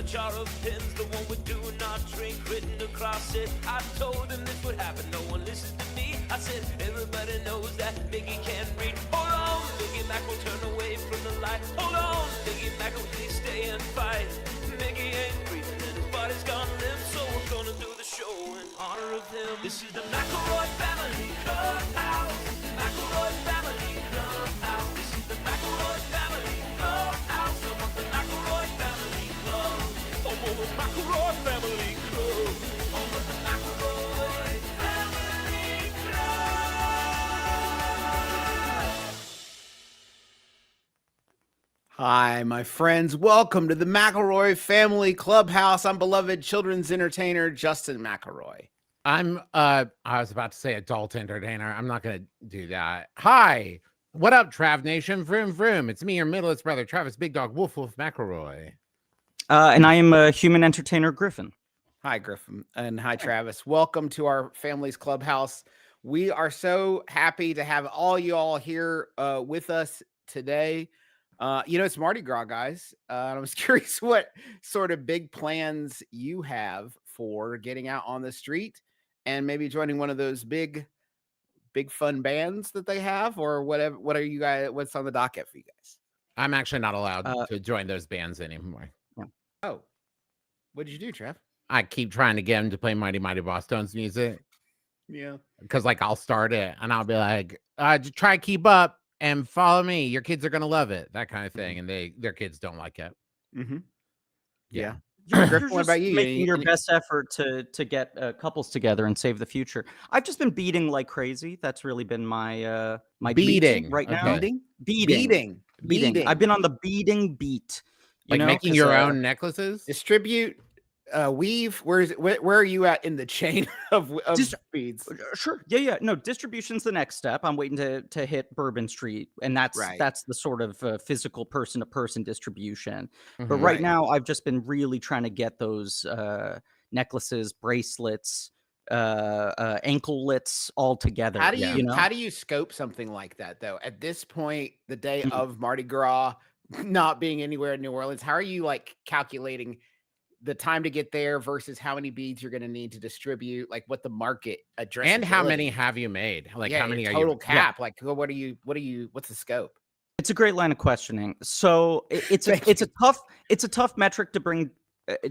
jar of pins, the one with do not drink written across it. I told him this would happen, no one listened to me. I said, everybody knows that Miggy can't read. Hold on, Miggy Mac will turn away from the light. Hold on, Miggy Mac will please stay and fight. Miggy ain't breathing and his body's gone limp, so we're gonna do the show in honor of him. This is the McElroy family Clubhouse. McElroy family Clubhouse. This is the McElroy family Clubhouse. I want the McElroy family Club. Oh, the McElroy family Club. Oh, the McElroy family Club. Hi, my friends. Welcome to the McElroy Family Clubhouse. I'm beloved children's entertainer Justin McElroy. I was about to say adult entertainer. I'm not going to do that. Hi. What up, Trav Nation? Vroom, vroom. It's me, your middleest brother, Travis Big Dog Wolf Wolf McElroy. And I am a human entertainer, Griffin. Hi, Griffin. And hi, Travis. Welcome to our family's clubhouse. We are so happy to have all you all here with us today. It's Mardi Gras, guys. I was curious what sort of big plans you have for getting out on the street and maybe joining one of those big fun bands that they have, or whatever. What are you guys? What's on the docket for you guys? I'm actually not allowed to join those bands anymore. Oh, what did you do, Trev? I keep trying to get them to play Mighty Mighty Boss Tones music. Yeah. Because I'll start it and I'll be like, just try to keep up and follow me. Your kids are going to love it. That kind of thing. And their kids don't like it. Mm-hmm. Yeah. You're Griffin, what about you? making your best effort to get couples together and save the future. I've just been beading like crazy. That's really been my beading beat right now. Okay. Beading. I've been on the beading beat. Like making your own necklaces? Distribute, weave. Where are you at in the chain of beads? Sure. Yeah. No, distribution's the next step. I'm waiting to hit Bourbon Street, and that's the sort of physical person-to-person distribution. Mm-hmm. But right now, I've just been really trying to get those necklaces, bracelets, anklets all together. How do you scope something like that, though? At this point, the day of Mardi Gras, not being anywhere in New Orleans, how are you like calculating the time to get there versus how many beads you're going to need to distribute, like what the market address, and how many have you made? Like how many total are you cap? Like what's the scope? It's a great line of questioning. So it's a tough metric to bring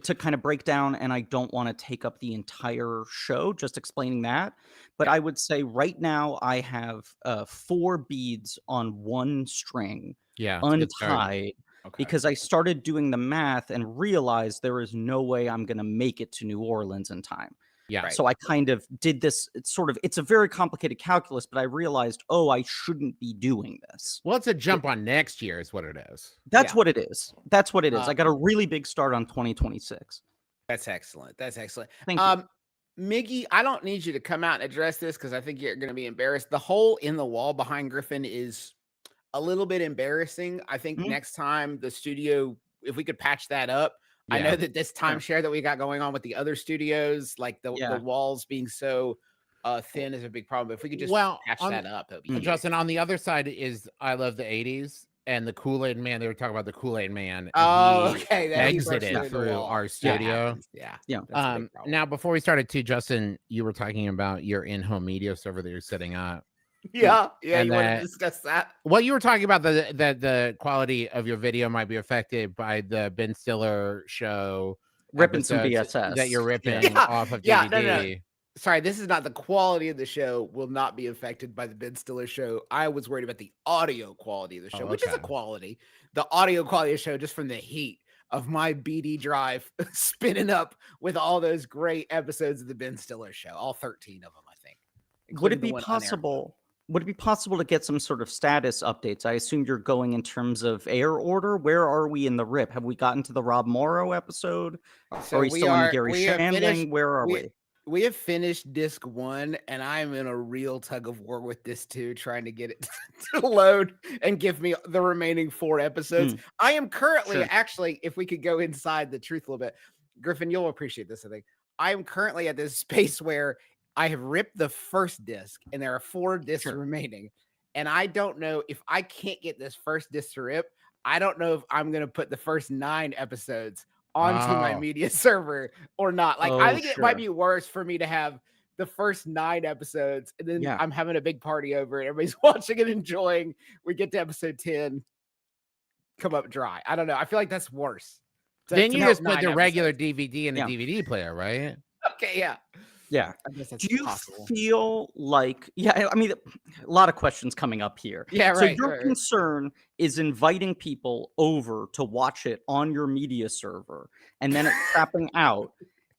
to kind of break down, and I don't want to take up the entire show just explaining that. But I would say right now I have 4 beads on one string, untied. Okay. Because I started doing the math and realized there is no way I'm going to make it to New Orleans in time. Yeah. So I kind of did this. It's a very complicated calculus, but I realized, I shouldn't be doing this. Well, it's a jump on next year is what it is. That's what it is. I got a really big start on 2026. That's excellent. Thank you. Miggy, I don't need you to come out and address this because I think you're going to be embarrassed. The hole in the wall behind Griffin is a little bit embarrassing. I think next time the studio, if we could patch that up. I know that this timeshare that we got going on with the other studios, like the walls being so thin is a big problem. But if we could just patch that up, that'd be Justin, on the other side is I Love the 80s and the Kool-Aid Man. They were talking about the Kool-Aid Man. Okay. Exited through our studio. Yeah. Now, before we started too, Justin, you were talking about your in-home media server that you're setting up. Yeah. You want to discuss that? Well, you were talking about the quality of your video might be affected by the Ben Stiller show. Ripping some BSS. That you're ripping off of DVD. No. Sorry, this is not the quality of the show will not be affected by the Ben Stiller show. I was worried about the audio quality of the show, which is a quality. The audio quality of the show, just from the heat of my BD drive spinning up with all those great episodes of the Ben Stiller show, all 13 of them, I think. Would it be possible? Would it be possible to get some sort of status updates? I assume you're going in terms of air order. Where are we in the rip? Have we gotten to the Rob Morrow episode? So are we still in Gary Shandling? Where are we? We have finished disc 1, and I'm in a real tug of war with disc 2, trying to get it to load and give me the remaining 4 episodes. I am currently, actually, if we could go inside the truth a little bit, Griffin, you'll appreciate this, I think. I am currently at this space where I have ripped the first disc, and there are 4 discs remaining. And I don't know if I can't get this first disc to rip. I don't know if I'm going to put the first 9 episodes onto my Oh. media server or not. Like, I Oh, think it might sure. be worse for me to have the first 9 episodes and then Yeah. I'm having a big party over and everybody's watching and enjoying. We get to episode 10, come up dry. I don't know. I feel like that's worse. Then to you have just put 9 the regular episodes. DVD in the Yeah. DVD player, right? Okay, yeah. Yeah. I guess that's Do you possible. feel like, yeah, I mean, a lot of questions coming up here. Yeah, So right. your right. concern is inviting people over to watch it on your media server and then it's crapping out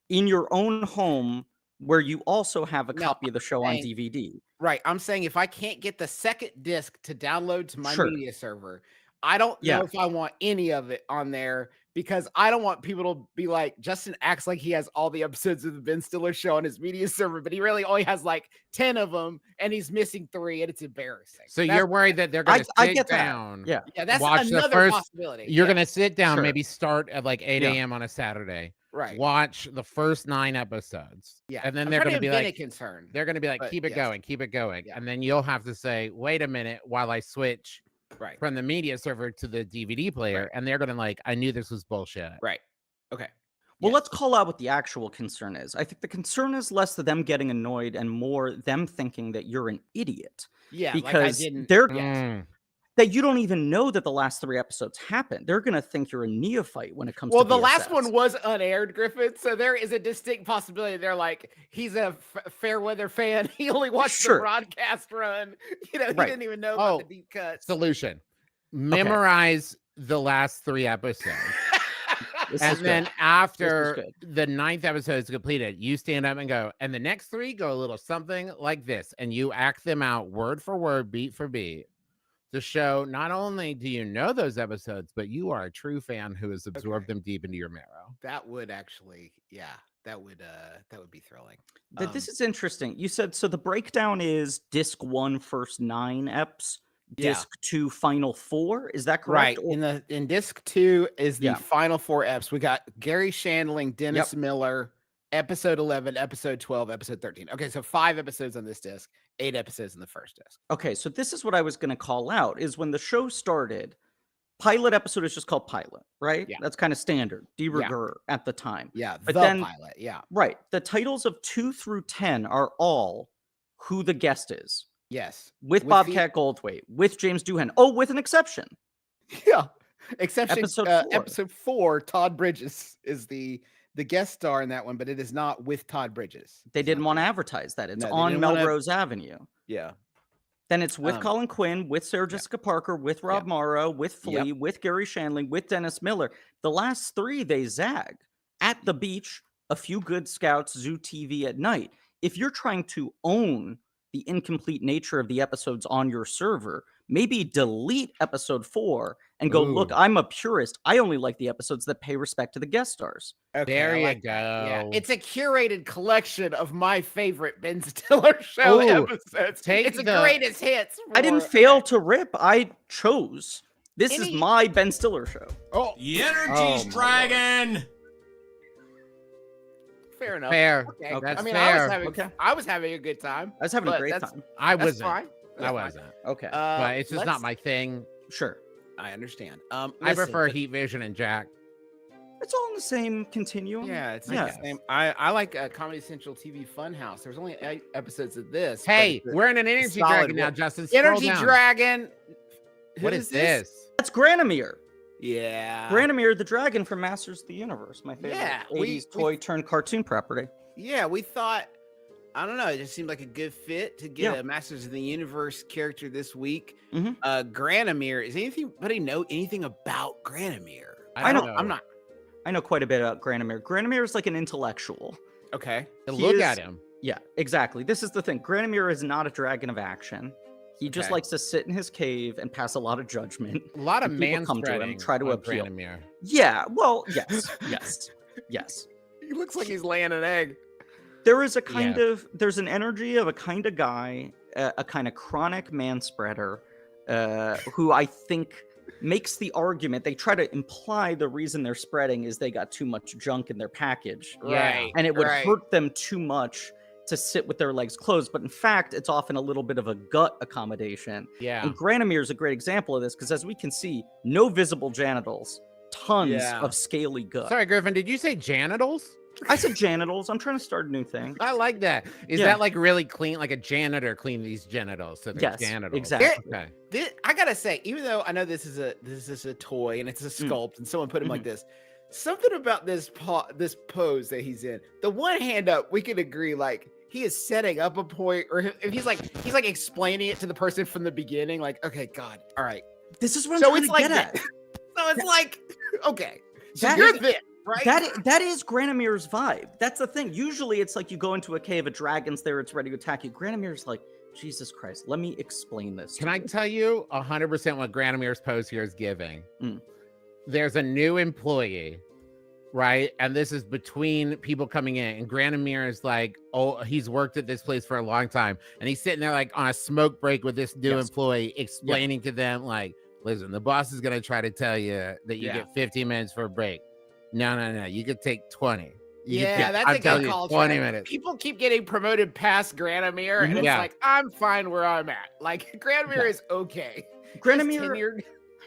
in your own home where you also have a No, copy of the show on saying- DVD. Right. I'm saying if I can't get the second disc to download to my Sure. media server, I don't know Yeah. if I want any of it on there because I don't want people to be like, Justin acts like he has all the episodes of the Ben Stiller show on his media server, but he really only has like 10 of them and he's missing 3 and it's embarrassing. So That's- you're worried that they're going to I sit get that. down. Yeah. yeah, that's watch the another first- possibility. You're Yeah, going to sit down, Sure. maybe start at like 8 Yeah. a.m. on a Saturday. right. Watch the first 9 episodes. Yeah. And then I'm they're trying going to be invent like, a concern. they're going to be like, But keep it yes. going, keep it going. Yeah. And then you'll have to say, wait a minute while I switch Right. from the media server to the DVD player. Right. And they're going to like, I knew this was bullshit. Right. Okay. Well, Yeah. let's call out what the actual concern is. I think the concern is less them getting annoyed and more them thinking that you're an idiot. Yeah. Because like I didn't. they're Mm. that you don't even know that the last 3 episodes happened. They're gonna think you're a neophyte when it comes Well, to the last VSS. one was unaired, Griffin. So there is a distinct possibility. They're like, he's a fair weather fan. He only watched Sure. the broadcast run. You know, he Right. didn't even know about Oh, the deep cuts. Solution. Memorize the last 3 episodes. This is And good. then after good. the 9th episode is completed, you stand up and go, and the next 3 go a little something like this, and you act them out word for word, beat for beat. To show not only do you know those episodes, but you are a true fan who has absorbed them deep into your marrow. That would actually, yeah, that would be thrilling. This is interesting. You said so. The breakdown is disc 1 first 9 eps, Yeah. disc 2 final 4. Is that Right. correct? In disc 2 is the Yeah. final 4 eps. We got Gary Shandling, Dennis Miller, episode 11, episode 12, episode 13. Okay, so 5 episodes on this disc, 8 episodes in the first disc. Okay, so this is what I was going to call out is when the show started, pilot episode is just called pilot, right? Yeah. That's kind of standard, de rigueur at the time. Yeah, But the then- pilot. Yeah. Right. The titles of 2 through 10 are all who the guest is. Yes. With With Bobcat Goldthwait, with James Doohan. Oh, with an exception. Yeah. Exception Episode 4. episode 4, Todd Bridges is the guest star in that one, but it is not with Todd Bridges. They It's didn't not- want to advertise that. It's No, they on didn't wanna- Melrose Avenue. Yeah. Then it's with Um, Colin Quinn, with Sarah Jessica Parker, with Rob Morrow, with Flea, with Gary Shandling, with Dennis Miller. The last 3, they zag. At the Beach, A Few Good Scouts, Zoo TV at Night. If you're trying to own the incomplete nature of the episodes on your server, maybe delete episode 4 and go, look, Ooh. I'm a purist. I only like the episodes that pay respect to the guest stars. Okay, There I you like go. that. Yeah. It's a curated collection of my favorite Ben Stiller show Ooh, episodes. take It's a the- greatest hits. I didn't for- fail to rip. I chose. This is Any- my Ben Stiller show. Oh, The energy's my dragon. fair enough. Fair. Okay. Okay. That's I mean, fair. I was having a good time. I was having a But great that's- time. I That's wasn't. fine. I That's fine. wasn't. Okay. But it's just not let's- my thing. Sure. I understand. I Listen, prefer but- Heat Vision and Jack. It's all in the same continuum. Yeah, it's like Yeah. the same. I like Comedy Central TV Funhouse. There's only 8 episodes of this. but Hey, it's a we're in an energy solid dragon now, one. Justin. Scroll Energy down. Dragon. What Who is this? That's Granamyr. Yeah. Granamyr, the dragon from Masters of the Universe. My favorite Yeah, 80s toy turned cartoon property. Yeah, we thought. I don't know. It just seemed like a good fit to get Yeah. a Masters of the Universe character this week. Mhm. Granamyr. Is anybody know anything about Granamyr? I don't know. I'm not. I know quite a bit about Granamyr. Granamyr is like an intellectual. Okay. Look He at is- him. Yeah, exactly. This is the thing. Granamyr is not a dragon of action. He just Okay. likes to sit in his cave and pass a lot of judgment. A lot of And people man come to him, try to appeal. Granamyr. Yeah, well, yes, yes, yes. He looks like he's laying an egg. There is a kind of, there's an energy of a kind of guy, a kind of chronic man spreader, who I think makes the argument. They try to imply the reason they're spreading is they got too much junk in their package. Yeah. And it would right. hurt them too much to sit with their legs closed. But in fact, it's often a little bit of a gut accommodation. Yeah. And Granamyr is a great example of this because as we can see, no visible genitals, tons of scaly gut. Sorry, Griffin, did you say genitals? I said genitals. I'm trying to start a new thing. I like that. Is that like really clean, like a janitor clean these genitals? So they're genitals. Exactly. Okay. I gotta say, even though I know this is a toy and it's a sculpt, and someone put him like this, something about this pose that he's in. The one hand up, we can agree, like he is setting up a point, or if he's like explaining it to the person from the beginning, like, okay, God, all right, this is what I'm trying to get at. So it's like, okay, so that you're is, there. Right? That is Granamyr's vibe. That's the thing. Usually it's like you go into a cave, a dragon's there, it's ready to attack you. Granamyr's like, Jesus Christ, let me explain this. Can I tell you 100% what Granamyr's pose here is giving? There's a new employee, right? And this is between people coming in. And Granamyr is like, oh, he's worked at this place for a long time. And he's sitting there like on a smoke break with this new employee, explaining to them like, listen, the boss is going to try to tell you that you get 15 minutes for a break. No. You could take 20. That's a good call. 20 minutes. People keep getting promoted past Granamyr, and it's like, I'm fine where I'm at. Like, Granamyr is okay. Granamyr,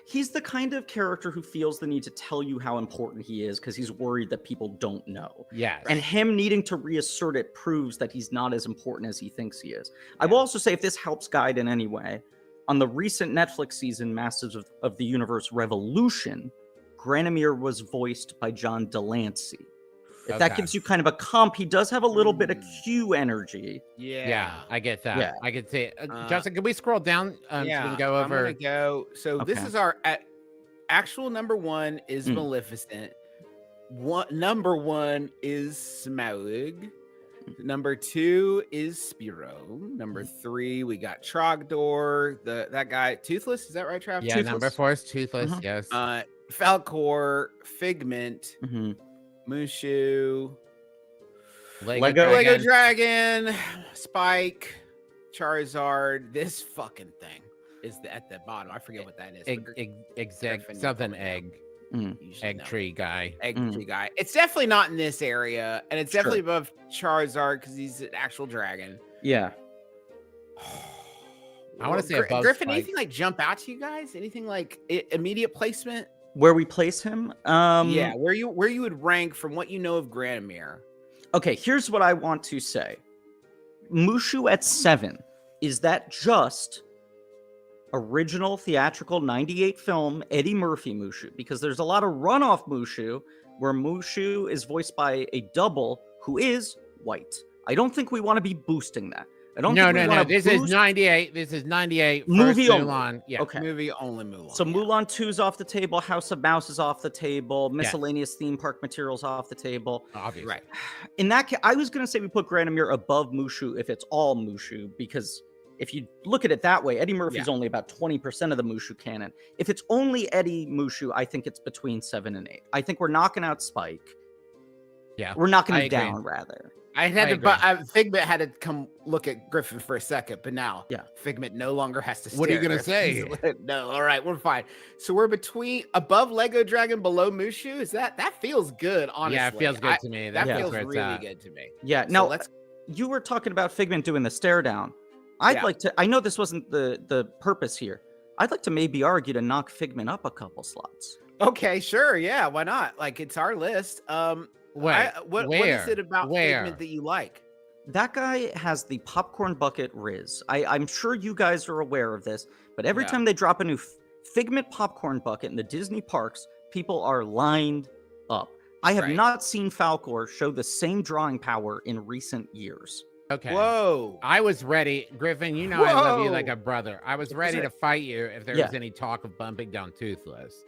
he's the kind of character who feels the need to tell you how important he is because he's worried that people don't know. Yes. And him needing to reassert it proves that he's not as important as he thinks he is. I will also say, if this helps guide in any way, on the recent Netflix season, Masters of the Universe Revolution, Granamyr was voiced by John Delancey. If that gives you kind of a comp, he does have a little bit of Q energy. Yeah, I get that. Yeah. I could say, Justin, can we scroll down so we can go over? I'm gonna go. So this is our actual number one is Maleficent. Number one is Smaug. Number two is Spiro. Number three, we got Trogdor. That guy, Toothless. Is that right, Trav? Yeah, Toothless? number four is Toothless. Yes. Falcor, Figment, Mushu, Lego Dragon, Spike, Charizard. This fucking thing is at the bottom. I forget what that is. Egg tree guy. Egg tree guy. It's definitely not in this area, and it's definitely above Charizard because he's an actual dragon. Yeah. I want to say above Griffin. Spike. Anything like jump out to you guys? Anything like immediate placement? Where we place him? Where you would rank from what you know of Granamyr. Okay, here's what I want to say. Mushu at 7. Is that just original theatrical 98 film Eddie Murphy Mushu? Because there's a lot of runoff Mushu where Mushu is voiced by a double who is white. I don't think we want to be boosting that. No. This is 98. This is 98. Movie only. Mulan. Yeah. Okay. Movie only Mulan. So Mulan 2's off the table. House of Mouse is off the table. Miscellaneous theme park materials off the table. Obviously. Right. In that case, I was going to say we put Granamyr above Mushu if it's all Mushu, because if you look at it that way, Eddie Murphy's only about 20% of the Mushu canon. If it's only Eddie Mushu, I think it's between 7 and 8. I think we're knocking out Spike. Yeah. We're knocking him down, rather. Figment had to come look at Griffin for a second, but now Figment no longer has to stare. What are you going to say? No, all right, we're fine. So we're above Lego Dragon, below Mushu. Is that feels good, honestly. Yeah, it feels good to me. That feels really good to me. Yeah, now, you were talking about Figment doing the stare down. I'd like to, I know this wasn't the purpose here. I'd like to maybe argue to knock Figment up a couple slots. Okay, sure. Yeah, why not? Like, it's our list. What is it about Figment that you like? That guy has the popcorn bucket Riz. I'm sure you guys are aware of this, but every time they drop a new Figment popcorn bucket in the Disney parks, people are lined up. I have not seen Falcor show the same drawing power in recent years. Okay. Whoa. I was ready. Griffin, you know I love you like a brother. I was ready to fight you if there was any talk of bumping down Toothless.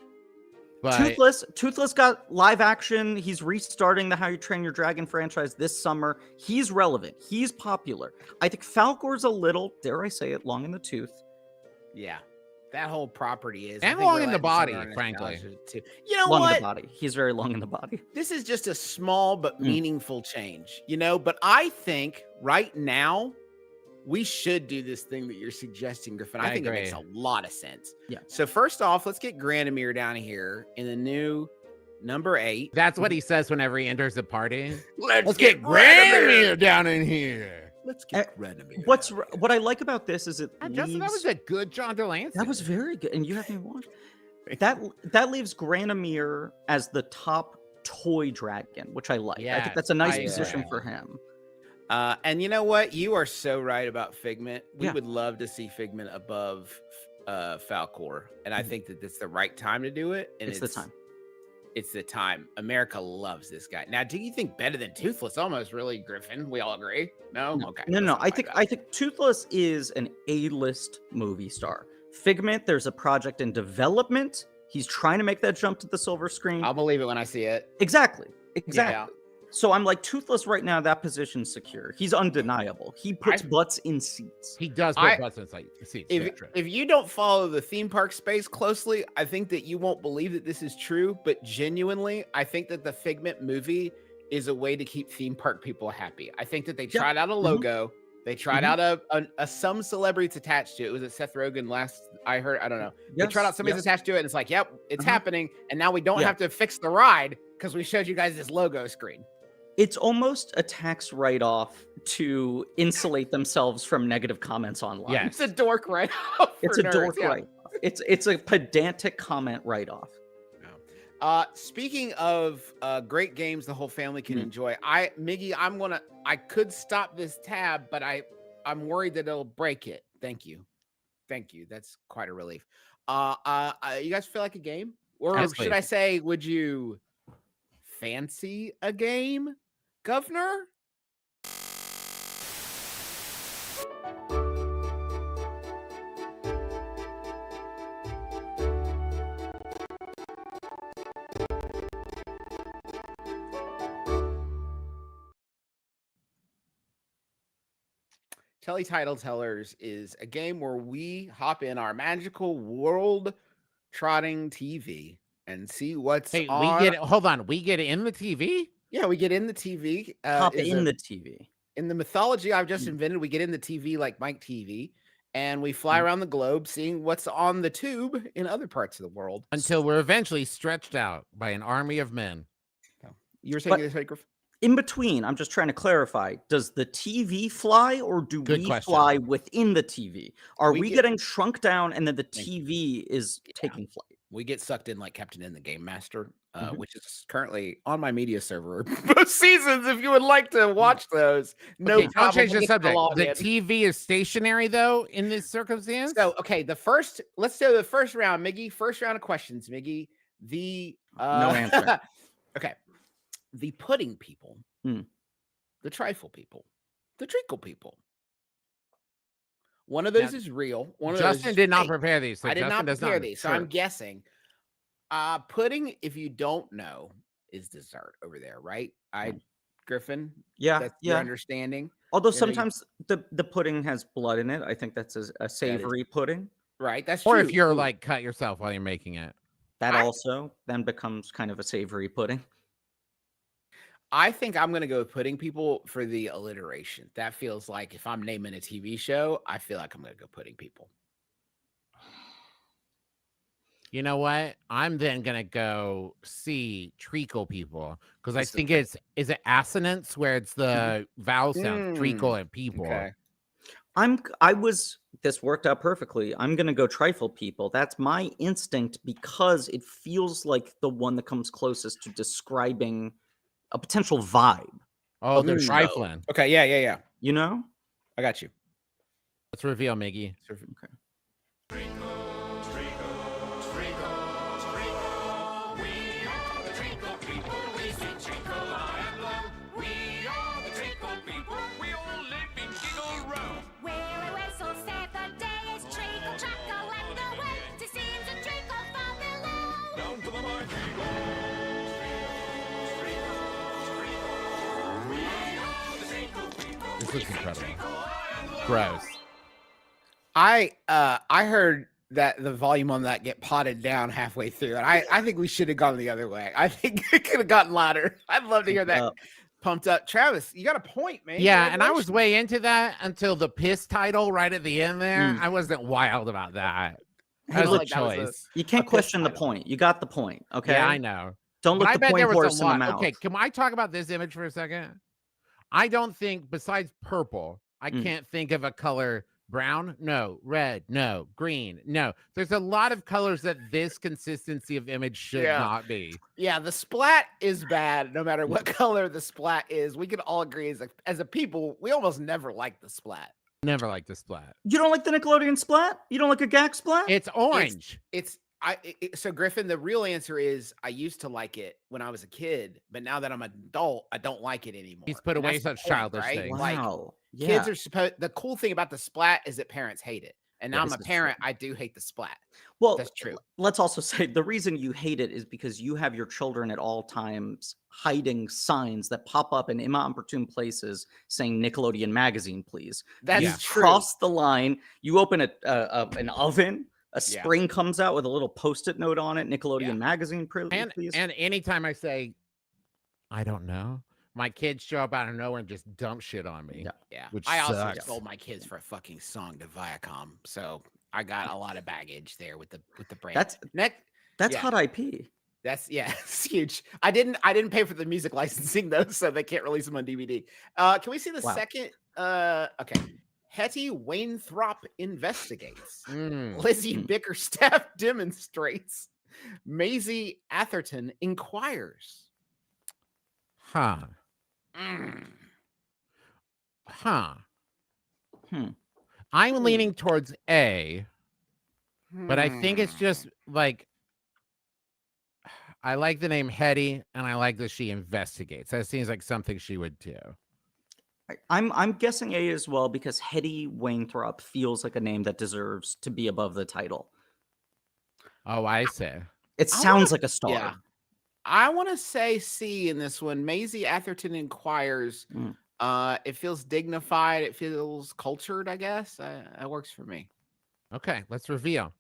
But Toothless got live action. He's restarting the How You Train Your Dragon franchise this summer. He's relevant. He's popular. I think Falcor's a little, dare I say it, long in the tooth. Yeah. That whole property is. And long in the body, frankly. Too. You know long what? In the body. He's very long in the body. This is just a small but meaningful change, but I think right now we should do this thing that you're suggesting, Griffin. I think it makes a lot of sense. Yeah. So first off, let's get Granamyr down here in the new number 8. That's what he says whenever he enters the party. Let's get Granamyr down in here. Let's get Granamyr. What I like about this is Justin, that was a good John Delancey. That was very good, and you haven't even watched. That leaves Granamyr as the top toy dragon, which I like. I Yes, think that's a nice I position agree. for him. And you know what? You are so right about Figment. We Yeah. would love to see Figment above Falcor, and I think that it's the right time to do it. And It's the time. It's the time. America loves this guy. Now, do you think better than Toothless? Almost, really, Griffin. We all agree. No. Okay. No. Let's not I think Toothless is an A-list movie star. Figment, there's a project in development. He's trying to make that jump to the silver screen. I'll believe it when I see it. Exactly. Yeah. So I'm like, Toothless right now, that position's secure. He's undeniable. He puts butts in seats. He does put butts in seats. If you don't follow the theme park space closely, I think that you won't believe that this is true. But genuinely, I think that the Figment movie is a way to keep theme park people happy. I think that they tried out a logo. They tried out a some celebrities attached to it. Was it Seth Rogen last I heard? I don't know. They tried out somebody's attached to it, and it's like, yep, it's happening. And now we don't have to fix the ride because we showed you guys this logo screen. It's almost a tax write-off to insulate themselves from negative comments online. Yeah, it's a dork write-off. It's a dork write-off. It's a pedantic comment write-off. Speaking of great games the whole family can enjoy, Miggy, I could stop this tab, but I'm worried that it'll break it. Thank you. That's quite a relief. You guys feel like a game? Or Absolutely. should I say, would you fancy a game, Governor? Telly Title Tellers is a game where we hop in our magical world trotting TV and see what's on. Hold on. We get in the TV? Yeah, we get in the TV. Hop in the TV. In the mythology I've just invented, we get in the TV like Mike TV, and we fly around the globe seeing what's on the tube in other parts of the world. Until we're eventually stretched out by an army of men. You were saying this, Griffin? In between, I'm just trying to clarify, does the TV fly or do we fly within the TV? Are we getting shrunk down and then the TV is taking flight? We get sucked in like Captain in the Game Master, which is currently on my media server. Both seasons, if you would like to watch those. No problem. Don't change the subject. The TV is stationary, though, in this circumstance? So, okay, let's do the first round, Miggy. First round of questions, Miggy. No answer. Okay. The pudding people, the trifle people, the treacle people. One of those is real. One of Justin those did not prepare these. So I did Justin not prepare these. So I'm guessing. Pudding, if you don't know, is dessert over there, right? Griffin. That's your understanding. Although sometimes the pudding has blood in it. I think that's a savory pudding. Right. That's true. Or true. if you're like cut yourself while you're making it. That also then becomes kind of a savory pudding. I think I'm going to go with pudding people for the alliteration. That feels like if I'm naming a TV show, I feel like I'm going to go pudding people. You know what? I'm then going to go see treacle people because I think is it assonance where it's the vowel sound, treacle and people. Okay. This worked out perfectly. I'm going to go trifle people. That's my instinct because it feels like the one that comes closest to describing a potential vibe. Oh, they're trifling. Okay, yeah. You know? I got you. Let's reveal, Miggy. Okay. This looks incredible. Gross. I heard that the volume on that get potted down halfway through, and I think we should have gone the other way. I think it could have gotten louder. I'd love to hear that pumped up. Travis, you got a point, man. Yeah, and I was way into that until the piss title right at the end there. I wasn't wild about that. That was a choice. You can't question the point. You got the point. Okay. Yeah, I know. Don't look the point horse in the mouth. Okay, can I talk about this image for a second? I don't think, besides purple, I can't think of a color Brown? No. Red? No. Green? No. There's a lot of colors that this consistency of image should not be. Yeah, the splat is bad no matter what color the splat is. We can all agree as a people, we almost never like the splat. Never like the splat. You don't like the Nickelodeon splat? You don't like a GAC splat? It's orange. So Griffin, the real answer is I used to like it when I was a kid, but now that I'm an adult, I don't like it anymore. He's put away such childish things. Wow. Like, kids are supposed. The cool thing about the splat is that parents hate it, and now I'm a This is parent. true. I do hate the splat. Well, That's true. Let's also say the reason you hate it is because you have your children at all times hiding signs that pop up in inopportune places saying Nickelodeon magazine, please. That's You true. cross the line. You open an oven. A spring comes out with a little Post-it note on it. Nickelodeon magazine, please. And anytime I say, I don't know, my kids show up out of nowhere and just dump shit on me. Yeah. Which I also sucks. sold my kids for a fucking song to Viacom, so I got a lot of baggage there with the brand. That's hot IP. It's huge. I didn't pay for the music licensing though, so they can't release them on DVD. Can we see the second? Okay. Hetty Wainthropp investigates. Lizzie Bickerstaff demonstrates. Maisie Atherton inquires. I'm leaning towards A, but I think it's just like I like the name Hetty, and I like that she investigates. That seems like something she would do. I'm guessing A as well because Hetty Wainthropp feels like a name that deserves to be above the title. Oh, I see. It sounds like a star. Yeah. I want to say C in this one. Maisie Atherton inquires. It feels dignified. It feels cultured, I guess. That works for me. Okay, let's reveal.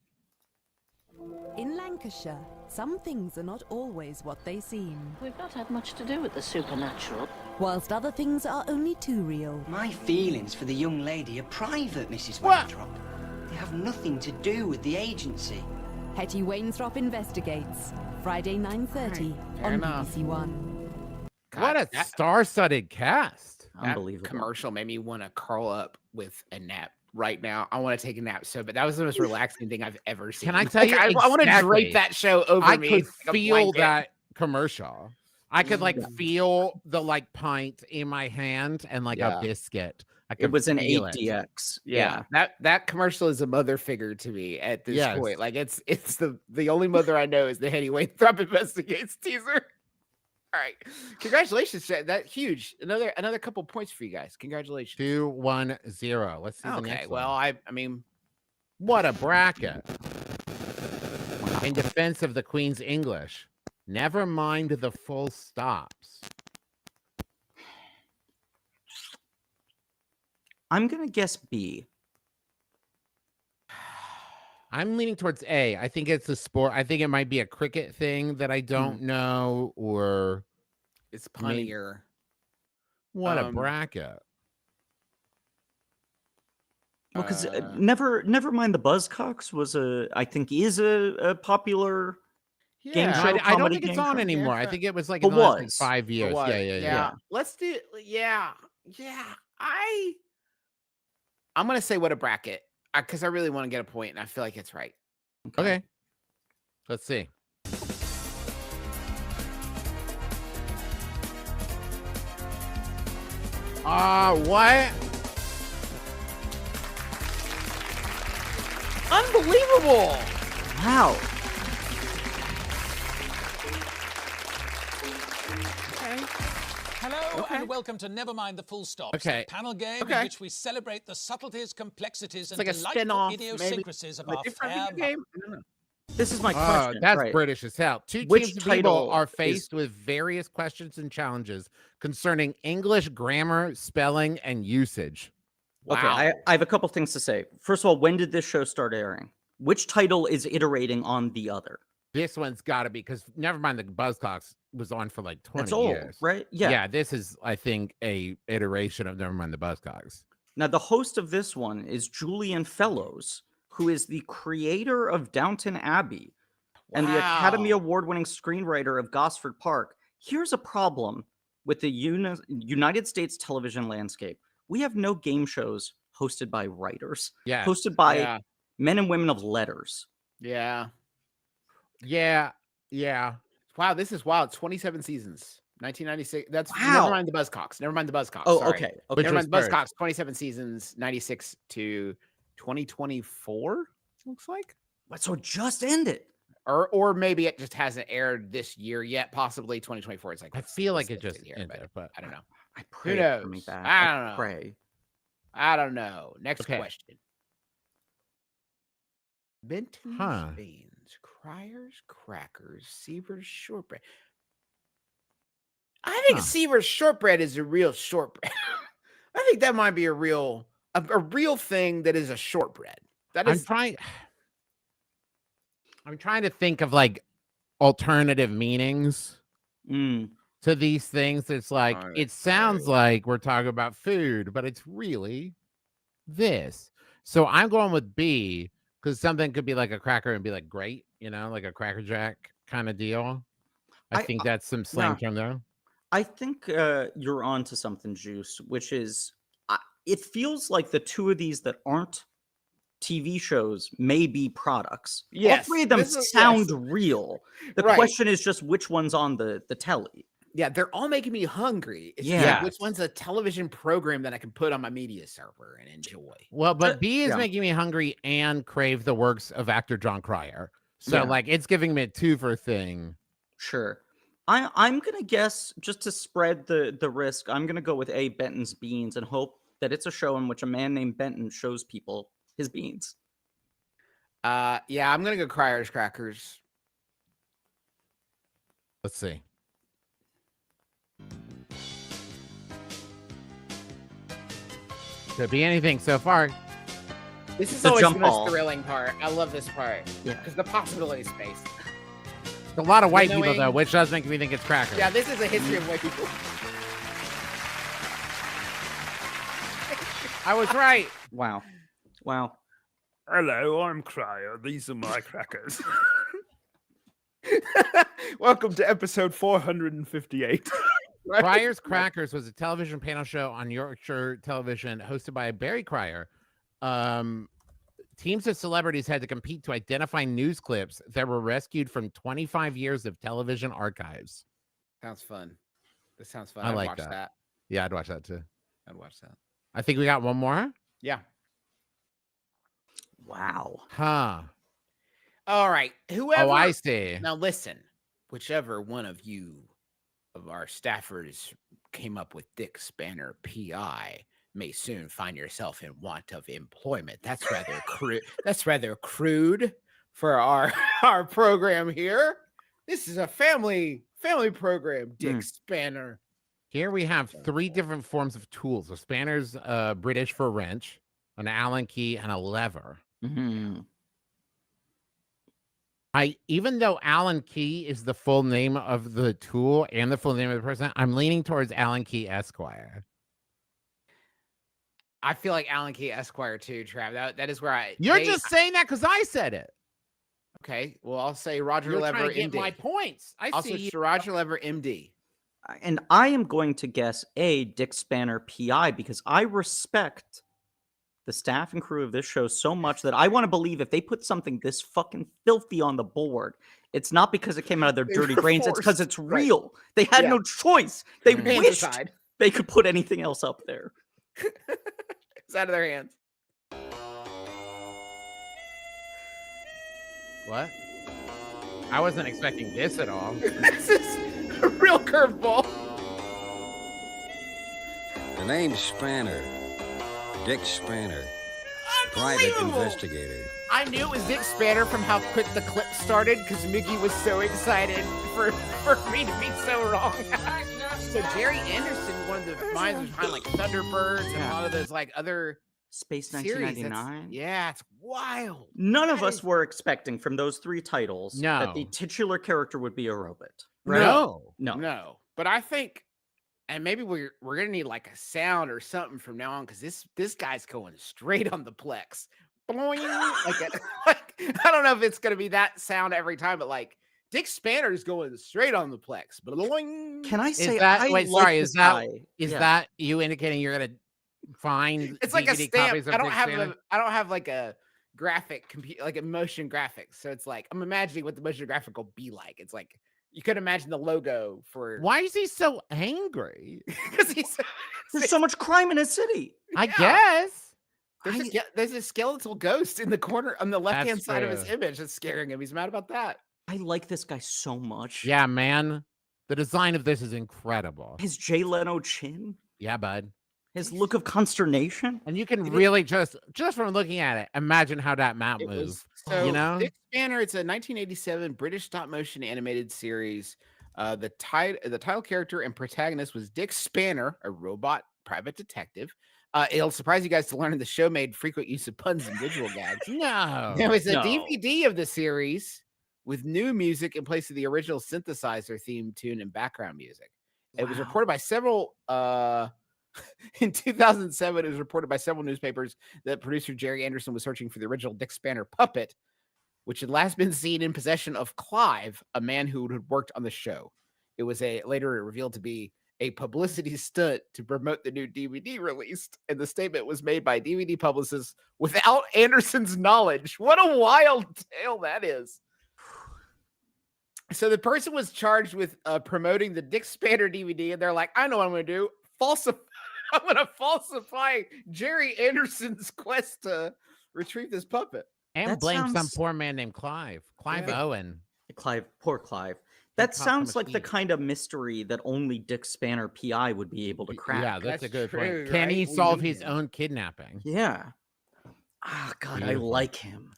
In Lancashire, some things are not always what they seem, We've not had much to do with the supernatural. whilst other things are only too real. My feelings for the young lady are private, Mrs. Wainthropp. They have nothing to do with the agency. Hetty Wainthropp investigates. Friday 9:30 on enough. BBC One. What a star-studded cast. That Unbelievable. commercial made me want to curl up with a nap right now. I want to take a nap but that was the most relaxing thing I've ever seen. Can I tell you I want to exactly. drape that show over I me. could like a feel blanket. that commercial. I could feel the pint in my hand and a biscuit. It was an feel it. 8DX. Yeah. That commercial is a mother figure to me at this Yes. point. Like it's the only mother I know is the Hetty Wainthropp investigates teaser. All right. Congratulations. That huge. Another couple points for you guys. Congratulations. 2-1-0. Let's see the Okay. next Well, one. I mean, What a bracket. In defense of the Queen's English, never mind the full stops. I'm going to guess B. I'm leaning towards A. I think it's a sport. I think it might be a cricket thing that I don't know, or it's punnier. what a bracket. Well, because never mind the Buzzcocks was is a popular game show. I don't comedy think it's game on show. anymore. I think it was like But in the last was. 5 years. Yeah. Let's do. Yeah. I'm gonna say what a bracket because I really want to get a point, and I feel like it's right. Okay. Let's see. What? Unbelievable! Wow. Hello and welcome to Never Mind the Full Stops, Okay. a panel game in which we celebrate the subtleties, complexities, and like a delightful spin-off, idiosyncrasies of A our different fair video game. I don't know. This is my question. That's right. British as hell. Two Which teams of people title are is- faced with various questions and challenges concerning English grammar, spelling, and usage. Okay, I have a couple things to say. First of all, when did this show start airing? Which title is iterating on the other? This one's got to be, because never mind the Buzzcocks was on for like 20 It's old, years. right? Yeah. Yeah, this is, I think, a iteration of Never Mind the Buzzcocks. Now, the host of this one is Julian Fellows, who is the creator of Downton Abbey and the Academy Award-winning screenwriter of Gosford Park. Here's a problem with the United States television landscape. We have no game shows hosted by writers, Yeah. hosted by Yeah. men and women of letters. Yeah. Yeah. Yeah. Wow, this is wild. 27 seasons. 1996. That's Wow. never mind the Buzzcocks. Never mind the Buzzcocks. Oh, Sorry. okay. Which Never was mind the first. Buzzcocks. 27 seasons, 96 to 2024. Looks like. So it just ended. Or maybe it just hasn't aired this year yet. Possibly 2024. It's like I feel like it's it just listed here, ended, but I don't know. I pray Who for me knows? back. I don't know. Pray. I don't know. Next Okay. question. Benton's Huh. beans, Cryer's crackers, Seaver's shortbread. I think Huh. Seaver's shortbread is a real shortbread. I think that might be a real thing that is a shortbread. That I'm is trying to think of like alternative meanings Mm. to these things. It's like Oh, it sounds like we're talking about food, but it's really this. So I'm going with B because something could be like a cracker and be like great, like a Cracker Jack kind of deal. I think that's some slang term there. I think you're on to something, Juice, which is it feels like the two of these that aren't TV shows may be products. Yes, All three of them this is- sound yes. real. The Right. question is just which one's on the telly. Yeah, they're all making me hungry. It's just Yeah. like, which one's a television program that I can put on my media server and enjoy? Well, but B is yeah. making me hungry and crave the works of actor John Cryer. So Yeah. like it's giving me a two-for thing. Sure. I'm gonna guess, just to spread the risk, I'm gonna go with A, Benton's Beans, and hope that it's a show in which a man named Benton shows people his beans. Yeah, I'm gonna go Cryer's crackers. Let's see. Could be anything so far. This is The always the jump most ball. thrilling part. I love this part. Yeah. Because the possibility space. A lot of white people Winnowing. though, which does make me think it's cracker. Yeah, this is a history of white people. I was right. Wow. Wow. Hello, I'm Cryer. These are my crackers. Welcome to episode 458. Cryer's Crackers was a television panel show on Yorkshire television hosted by Barry Cryer. Teams of celebrities had to compete to identify news clips that were rescued from 25 years of television archives. Sounds fun. This sounds fun. I I'd like watch that. that. Yeah, I'd watch that too. I'd watch that. I think we got one more. Yeah. Wow. Huh. All right. Whoever. Oh, I see. Now listen. Whichever one of you of our staffers came up with Dick Spanner PI may soon find yourself in want of employment. That's rather crude. That's rather crude for our program here. This is a family program, Dick Spanner. Here we have three different forms of tools. A spanner's British for wrench, an Allen key, and a lever. Mm-hmm. Even though Allen Key is the full name of the tool and the full name of the person, I'm leaning towards Allen Key Esquire. I feel like Allen Key Esquire too, Trav. That is where You're just saying that because I said it. Okay. Well, I'll say Roger You're Lever, trying to get MD. my points. I'll say Roger Lever, MD. And I am going to guess A, Dick Spanner PI, because I respect the staff and crew of this show so much that I want to believe if they put something this fucking filthy on the board, it's not because it came out of their dirty were brains, it's because forced. it's real. They had Yeah. no choice. They Hands wished aside. they could put anything else up there. It's out of their hands. What? I wasn't expecting this at all. This is a real curveball. The name's Spanner. Dick Spanner. Private Unbelievable. investigator. I knew it was Dick Spanner from how quick the clip started because Miggy was so excited for me to be so wrong. So Jerry Anderson, one of the minds behind like Thunderbirds and a lot of those like other Space series. 1999. Yeah, it's wild. None of That us is- were expecting from those three titles that the No. titular character would be a robot. Right? No. No. But I think, and maybe we're gonna need like a sound or something from now on because this guy's going straight on the plex. Boing, like I don't know if it's gonna be that sound every time, but like Dick Spanner's going straight on the plex. Boing. Can I say that- I wait, like sorry, this is that- guy. Is Yeah. that you indicating you're gonna find It's like a DVD stamp. copies of I don't Dick have Spanner? I don't have like a graphic computer, like a motion graphics. So it's like I'm imagining what the motion graphic will be like. It's like you could imagine the logo for. Why is he so angry? Because There's so much crime in his city. I guess. There's a skeletal ghost in the corner on the left hand That's side of his true. image that's scaring him. He's mad about that. I like this guy so much. Yeah, man. The design of this is incredible. His Jay Leno chin. Yeah, bud. His look of consternation. And you can really just from looking at it, imagine how that map moves. So You know? Dick Spanner, it's a 1987 British stop motion animated series. The title character and protagonist was Dick Spanner, a robot private detective. It'll surprise you guys to learn the show made frequent use of puns and visual gags. No. There was a DVD of the series with new music in place of the original synthesizer theme tune and background music. It was reported by several in 2007, it was reported by several newspapers that producer Jerry Anderson was searching for the original Dick Spanner puppet, which had last been seen in possession of Clive, a man who had worked on the show. It was later revealed to be a publicity stunt to promote the new DVD release, and the statement was made by DVD publicists without Anderson's knowledge. What a wild tale that is. So the person was charged with promoting the Dick Spanner DVD, and they're like, I know what I'm going to do. I'm going to falsify Jerry Anderson's quest to retrieve this puppet. And blame some poor man named Clive. Clive Owen. Poor Clive. That sounds like the kind of mystery that only Dick Spanner PI would be able to crack. Yeah, that's a good point. true, Can he right? solve his own kidnapping? Yeah. Ah, God, Beautiful. I like him.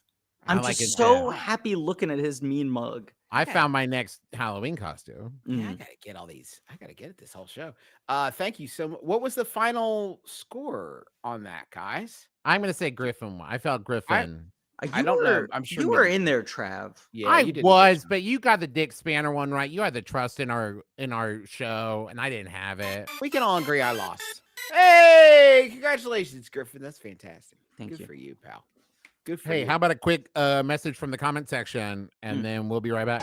I I'm like just it so too. happy looking at his mean mug. I found my next Halloween costume. Yeah, I gotta get all these. I gotta get it this whole show. Thank you so much. What was the final score on that, guys? I'm gonna say Griffin. I felt Griffin. I don't know. I'm sure you were in there, Trav. Yeah, I you did was, but you got the Dick Spanner one right. You had the trust in our show, and I didn't have it. We can all agree I lost. Hey, congratulations, Griffin. That's fantastic. Thank Good you. for you, pal. Good for Hey, you. how about a quick message from the comment section, and then we'll be right back.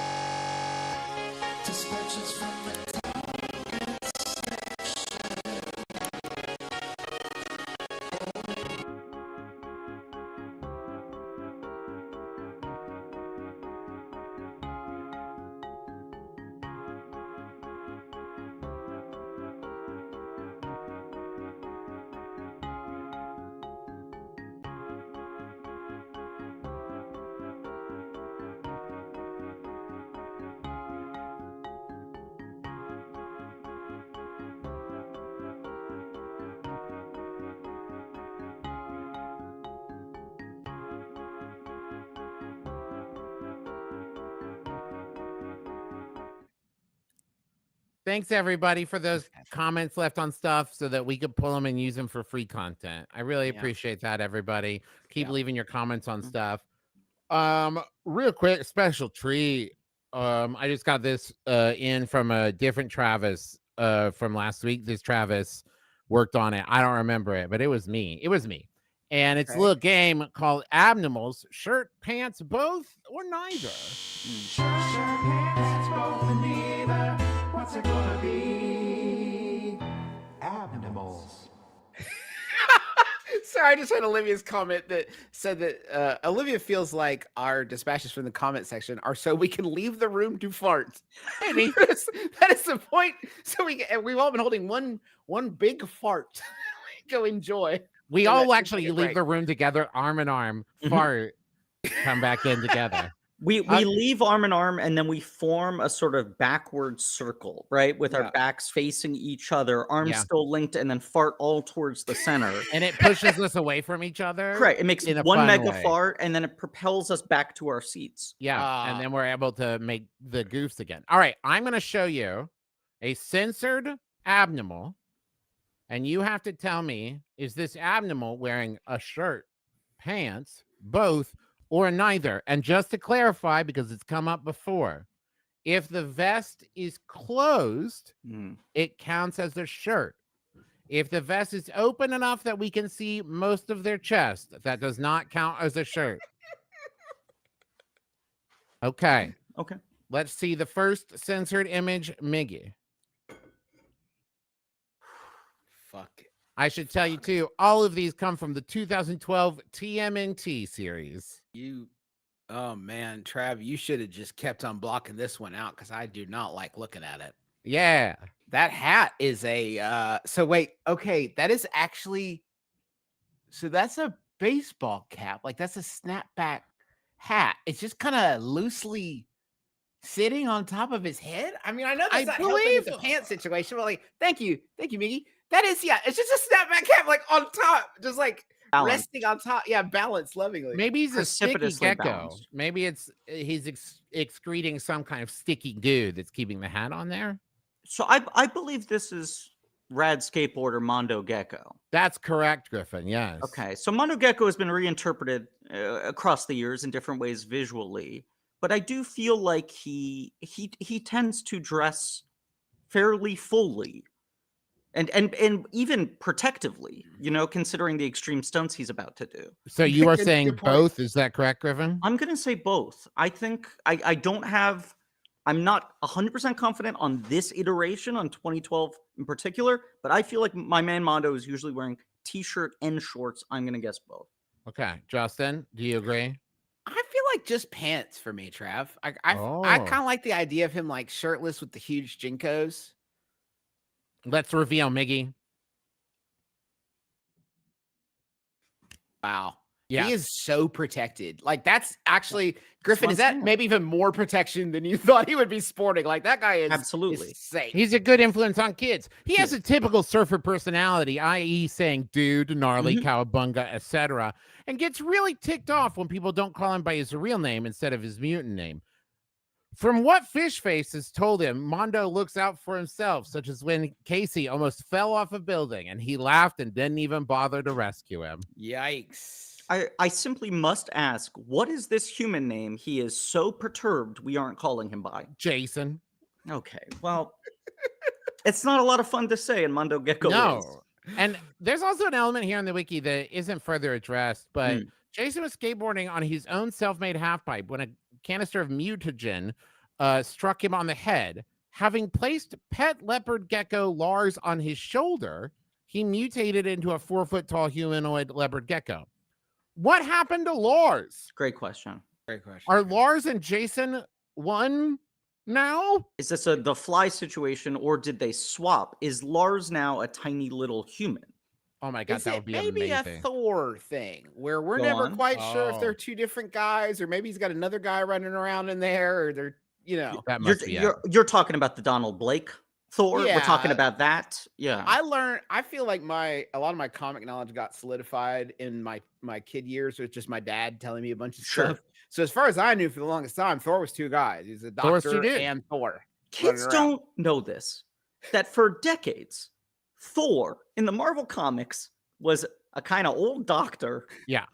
Thanks everybody for those comments left on stuff so that we could pull them and use them for free content. I really appreciate that, everybody. Keep leaving your comments on stuff. Real quick, special treat. I just got this in from a different Travis from last week. This Travis worked on it. I don't remember it, but it was me. And it's a little game called Abnimals. Shirt, pants, both, or neither. Shirt, pants, both, or neither. What's it gonna be? Abnimals. Sorry, I just had Olivia's comment that said that Olivia feels like our dispatches from the comment section are so we can leave the room to fart. I mean, that is the point. So we've all been holding one big fart. Go enjoy. We So all that actually take a leave break. the room together, arm in arm, fart, come back in together. We leave arm in arm, and then we form a sort of backward circle, right? With our backs facing each other, arms still linked, and then fart all towards the center. And it pushes us away from each other. Correct. It makes in a one fun mega way. fart, and then it propels us back to our seats. Yeah, and then we're able to make the goofs again. All right, I'm going to show you a censored abnormal, and you have to tell me, is this abnormal wearing a shirt, pants, both, or neither? And just to clarify, because it's come up before, if the vest is closed, it counts as a shirt. If the vest is open enough that we can see most of their chest, that does not count as a shirt. Okay. Okay. Let's see the first censored image, Miggy. Fuck. I should tell you too, all of these come from the 2012 TMNT series. Oh man, Trav, you should have just kept on blocking this one out because I do not like looking at it. Yeah. That hat is so wait, okay, that is actually, so that's a baseball cap. Like that's a snapback hat. It's just kind of loosely sitting on top of his head. I mean, I know that's not helping with the pants situation, but like, thank you, Miggy. That is, yeah, it's just a snapback cap, like on top, just like resting on top. Yeah, balanced lovingly. Maybe he's a sticky Precipitously gecko. balanced. Maybe he's excreting some kind of sticky goo that's keeping the hat on there. So I believe this is Rad Skateboarder Mondo Gecko. That's correct, Griffin. Yes. Okay, so Mondo Gecko has been reinterpreted across the years in different ways visually, but I do feel like he tends to dress fairly fully, and even protectively, you know, considering the extreme stunts he's about to do. So you are saying both? Is that correct, Griffin? I'm gonna say both. I think I don't have. I'm not 100% confident on this iteration on 2012 in particular, but I feel like my man Mondo is usually wearing t-shirt and shorts. I'm gonna guess both. Okay, Justin, do you agree? I feel like just pants for me, Trav. I kind of like the idea of him like shirtless with the huge jinkos. Let's reveal Miggy. Wow. Yeah. He is so protected. Like that's actually, Griffin, is that maybe even more protection than you thought he would be sporting? Like that guy is absolutely safe. He's a good influence on kids. He has a typical surfer personality, i.e. saying dude, gnarly, cowabunga, etc., and gets really ticked off when people don't call him by his real name instead of his mutant name. From what Fishface has told him, Mondo looks out for himself, such as when Casey almost fell off a building and he laughed and didn't even bother to rescue him. Yikes. I simply must ask, what is this human name he is so perturbed we aren't calling him by? Jason. Okay, well, it's not a lot of fun to say in Mondo Gecko. No. And there's also an element here in the wiki that isn't further addressed, but Jason was skateboarding on his own self-made halfpipe when a canister of mutagen struck him on the head. Having placed pet leopard gecko Lars on his shoulder, he mutated into a 4-foot-tall humanoid leopard gecko. What happened to Lars? Great question. Great question. Are Lars and Jason one now? Is this the fly situation, or did they swap? Is Lars now a tiny little human? Oh my god, Is that it would be maybe amazing. a Thor thing where we're never quite sure if they're two different guys, or maybe he's got another guy running around in there, or they're, you know. That must be you're talking about the Donald Blake Thor. Yeah. We're talking about that. Yeah. I feel like a lot of my comic knowledge got solidified in my kid years with just my dad telling me a bunch of stuff. So as far as I knew for the longest time, Thor was two guys. He's a doctor and Thor. Kids don't know this, that for decades, Thor in the Marvel comics was a kind of old doctor. Yeah.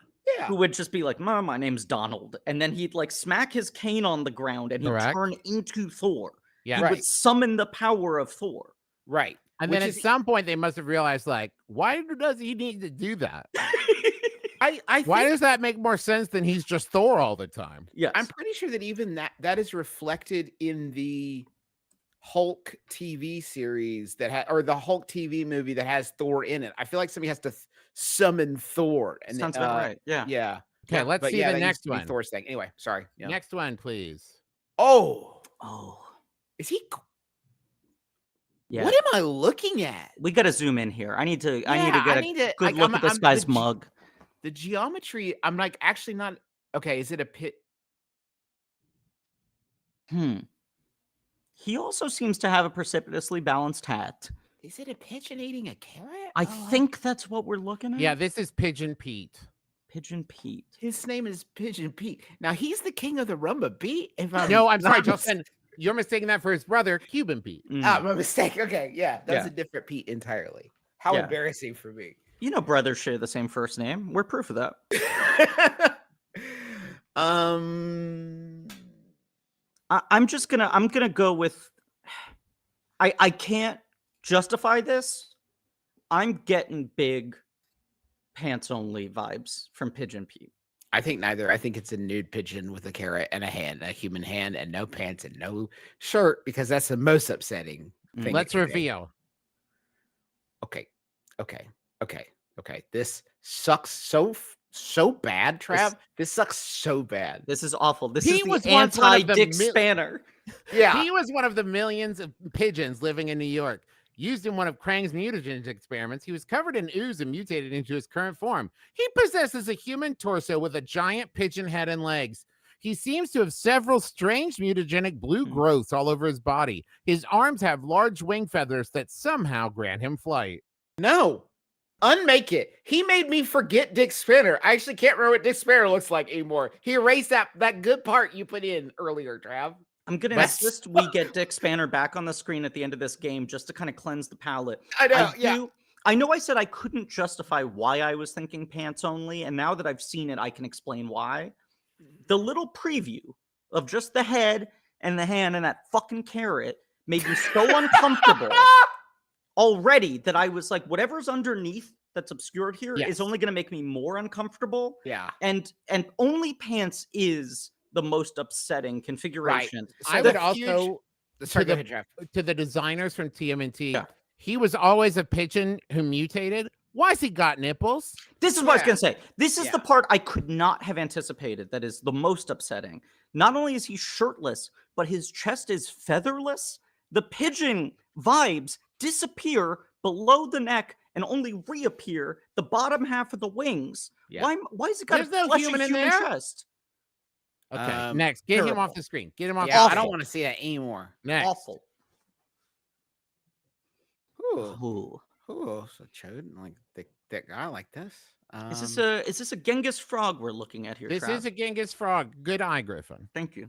Who would just be like, Mom, my name's Donald. And then he'd like smack his cane on the ground and he'd turn into Thor. Yeah. He would summon the power of Thor. Right. And then at some point they must have realized, like, why does he need to do that? Why does that make more sense than he's just Thor all the time? Yes. I'm pretty sure that even that is reflected in the Hulk TV series or the Hulk TV movie that has Thor in it. I feel like somebody has to summon Thor. And sounds about right. Yeah. Yeah. Okay, let's see the next one. Thor's thing. Anyway, sorry. Yeah. Next one, please. Oh. Is he? Yeah. What am I looking at? We got to zoom in here. I need to get a good look at this guy's mug. The geometry, I'm like actually not okay. Is it a pit? He also seems to have a precipitously balanced hat. Is it a pigeon eating a carrot? I think that's what we're looking at. Yeah, this is Pigeon Pete. Pigeon Pete. His name is Pigeon Pete. Now he's the king of the rumba beat. No, I'm sorry, Justin. You're mistaking that for his brother, Cuban Pete. Ah, my mistake. Okay, yeah, that's a different Pete entirely. How embarrassing for me. You know, brothers share the same first name. We're proof of that. I'm gonna go with. I can't justify this. I'm getting big pants only vibes from Pigeon Pete. I think neither. I think it's a nude pigeon with a carrot and a hand, a human hand, and no pants and no shirt, because that's the most upsetting thing. Let's reveal. Okay. Okay. This sucks so bad, Trav. This sucks so bad. This is awful. This He is was the once one of the anti-Dick Spanner. Yeah. He was one of the millions of pigeons living in New York. Used in one of Krang's mutagen experiments, he was covered in ooze and mutated into his current form. He possesses a human torso with a giant pigeon head and legs. He seems to have several strange mutagenic blue growths all over his body. His arms have large wing feathers that somehow grant him flight. No. Unmake it. He made me forget Dick Spanner. I actually can't remember what Dick Spanner looks like anymore. He erased that good part you put in earlier, Trav. I'm going to insist we get Dick Spanner back on the screen at the end of this game just to kind of cleanse the palate. I know, I know I said I couldn't justify why I was thinking pants only, and now that I've seen it, I can explain why. The little preview of just the head and the hand and that fucking carrot made me so uncomfortable already that I was like, whatever's underneath that's obscured here is only going to make me more uncomfortable. Yeah. And only pants is the most upsetting configuration. Right. I would also to the designers from TMNT. He was always a pigeon who mutated. Why's he got nipples? This is what I was going to say. This is the part I could not have anticipated that is the most upsetting. Not only is he shirtless, but his chest is featherless. The pigeon vibes disappear below the neck and only reappear the bottom half of the wings. Why is it got There's a no fleshy human in human there? chest? Okay, next. Get him off the screen. Get him off. Yeah, I don't want to see that anymore. Next. Awful. Ooh. So Chode, like that guy like this. Is this a Genghis frog we're looking at here? This Trav? is a Genghis frog. Good eye, Griffin. Thank you.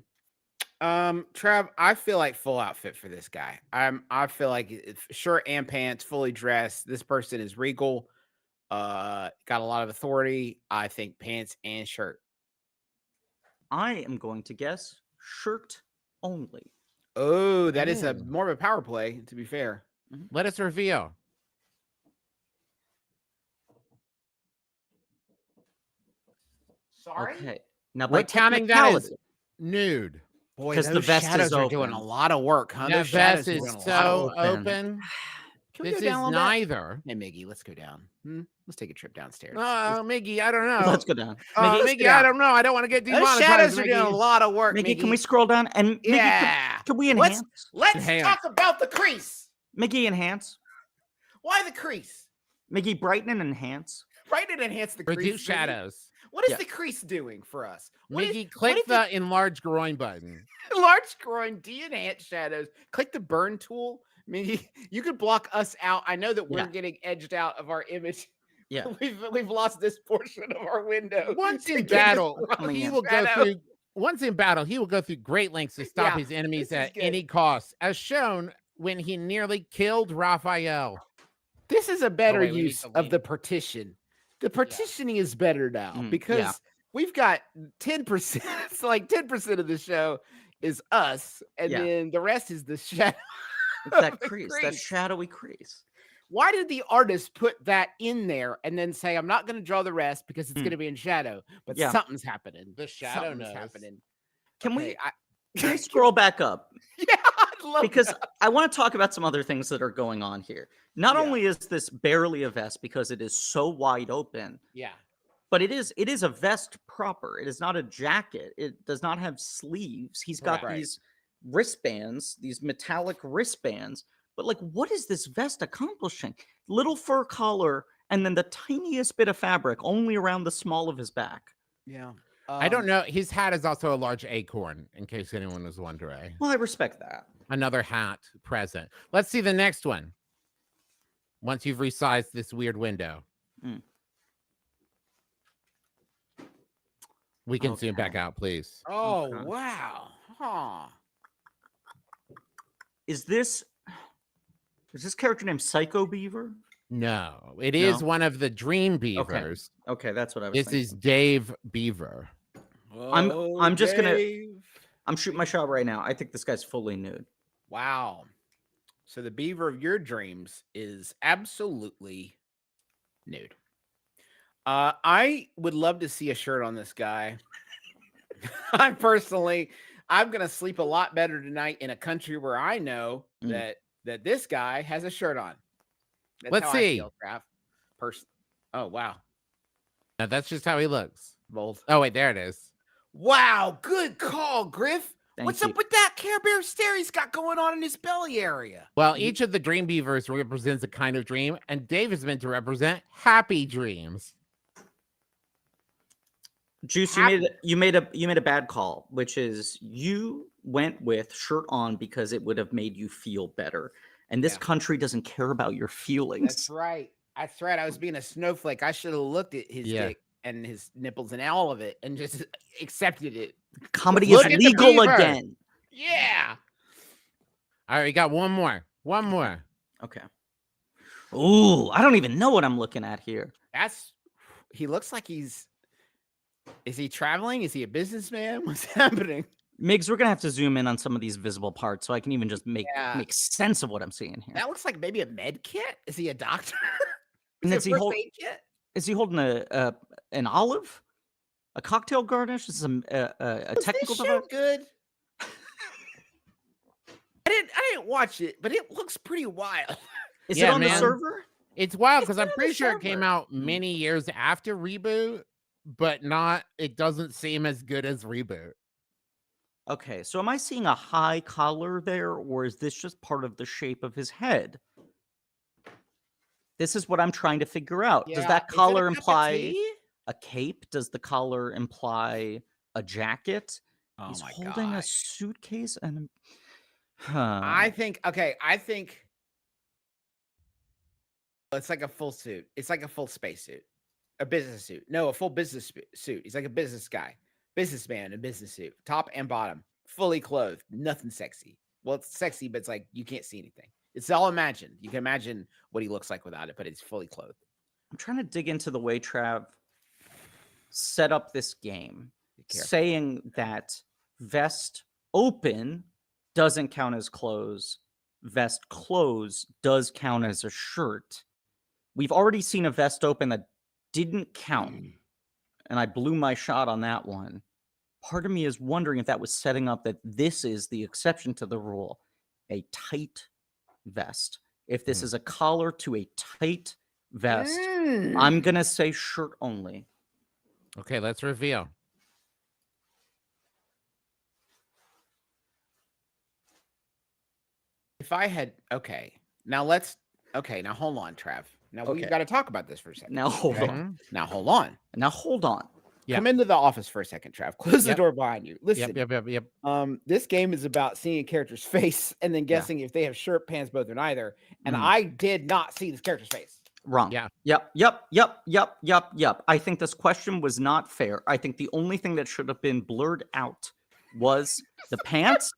Trav, I feel like full outfit for this guy. I feel like shirt and pants, fully dressed. This person is regal. Got a lot of authority. I think pants and shirt. I am going to guess shirt only. Oh, that is more of a power play, to be fair. Let us reveal. Sorry? Okay. Now, we're counting that as nude. Boy, because the vest shadows is are open. doing a lot of work, huh? The Those vest shadows are is doing a lot so of work. open. Can we This go is down a little bit? neither. Hey, Miggy, let's go down. Let's take a trip downstairs. Oh, Miggy, I don't know. Let's go down. Miggy, I don't know. I don't want to get Those demonetized. shadows are doing a Miggy. lot of work, Miggy, Miggy. can we scroll down? And Miggy, Yeah. can we enhance? Let's talk about the crease. Miggy, enhance. Why the crease? Miggy, brighten and enhance. Right, and enhance the crease. Reduce Miggy. shadows. What is the crease doing for us? Miggy, click the enlarge groin button. Large groin de-enhance shadows. Click the burn tool. Miggy, you could block us out. I know that we're getting edged out of our image. Yeah. We've lost this portion of our window. Once in battle, he will go Shadow. through. Once in battle, he will go through great lengths to stop his enemies at any cost, as shown when he nearly killed Raphael. This is a better wait, we need use to of lean. the partition. The partitioning is better now because we've got 10%. It's like 10% of the show is us, and then the rest is the shadow. It's that crease, that shadowy crease. Why did the artist put that in there and then say, I'm not going to draw the rest because it's going to be in shadow, but something's happening. The shadow Something's knows. happening. Can Can we scroll back up? Yeah, I'd love Because that. I want to talk about some other things that are going on here. Not only is this barely a vest because it is so wide open, but it is a vest proper. It is not a jacket. It does not have sleeves. He's got these wristbands, these metallic wristbands. But like, what is this vest accomplishing? Little fur collar and then the tiniest bit of fabric only around the small of his back. Yeah. I don't know. His hat is also a large acorn, in case anyone was wondering. Well, I respect that. Another hat present. Let's see the next one. Once you've resized this weird window. We can zoom back out, please. Oh, wow. Huh. Is this character named Psycho Beaver? No, it is one of the Dream Beavers. Okay, that's what I was This thinking. is Dave Beaver. I'm just I'm shooting my shot right now. I think this guy's fully nude. Wow. So the beaver of your dreams is absolutely nude. I would love to see a shirt on this guy. I'm going to sleep a lot better tonight in a country where I know that this guy has a shirt on. That's Let's how I see. feel, Raph. person. Oh, wow. Now, that's just how he looks. Bold. Oh, wait, there it is. Wow, good call, Griff. What's you. up with that Care Bear stare he's got going on in his belly area? Well, each of the dream beavers represents a kind of dream, and Dave is meant to represent happy dreams. Juice, you made a bad call, which is you went with shirt on because it would have made you feel better. And this country doesn't care about your feelings. That's right. That's right. I was being a snowflake. I should have looked at his dick and his nipples and all of it and just accepted it. Comedy is legal again. Yeah. All right, we got one more. One more. Okay. Ooh, I don't even know what I'm looking at here. He looks like is he traveling? Is he a businessman? What's happening? Migs, we're gonna have to zoom in on some of these visible parts so I can even just make sense of what I'm seeing here. That looks like maybe a med kit. Is he a doctor? And is he holding an olive? A cocktail garnish? Is a technical show good? I didn't watch it, but it looks pretty wild. Is it on the server? It's wild because I'm pretty sure it came out many years after Reboot, but it doesn't seem as good as Reboot. Okay, so am I seeing a high collar there, or is this just part of the shape of his head? This is what I'm trying to figure out. Does that collar imply a cape? Does the collar imply a jacket? Oh He's my holding a suitcase and I think it's like a full suit. It's like a full space suit. A business suit. No, a full business suit. He's like a business guy. Businessman in business suit. Top and bottom. Fully clothed. Nothing sexy. Well, it's sexy, but it's like you can't see anything. It's all imagined. You can imagine what he looks like without it, but it's fully clothed. I'm trying to dig into the way Trav set up this game, saying that vest open doesn't count as clothes. Vest close does count as a shirt. We've already seen a vest open that didn't count, and I blew my shot on that one. Part of me is wondering if that was setting up that this is the exception to the rule, a tight vest. If this is a collar to a tight vest, I'm going to say shirt only. Okay, let's reveal. If I had, now hold on, Trav. Now we've got to talk about this for a second. Now hold on. Now hold on. Now hold on. Come into the office for a second, Trav. Close the door behind you. Listen. Yep. This game is about seeing a character's face and then guessing if they have shirt, pants, both, or neither. And I did not see this character's face. Wrong. Yeah. Yep. I think this question was not fair. I think the only thing that should have been blurred out was the pants.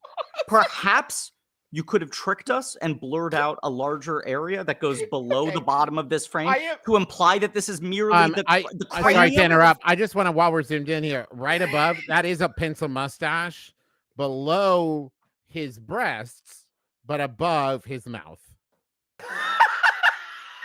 Perhaps you could have tricked us and blurred out a larger area that goes below the bottom of this frame to imply that this is merely the cranium. Sorry to interrupt. I just want to, while we're zoomed in here, right above, that is a pencil mustache below his breasts, but above his mouth.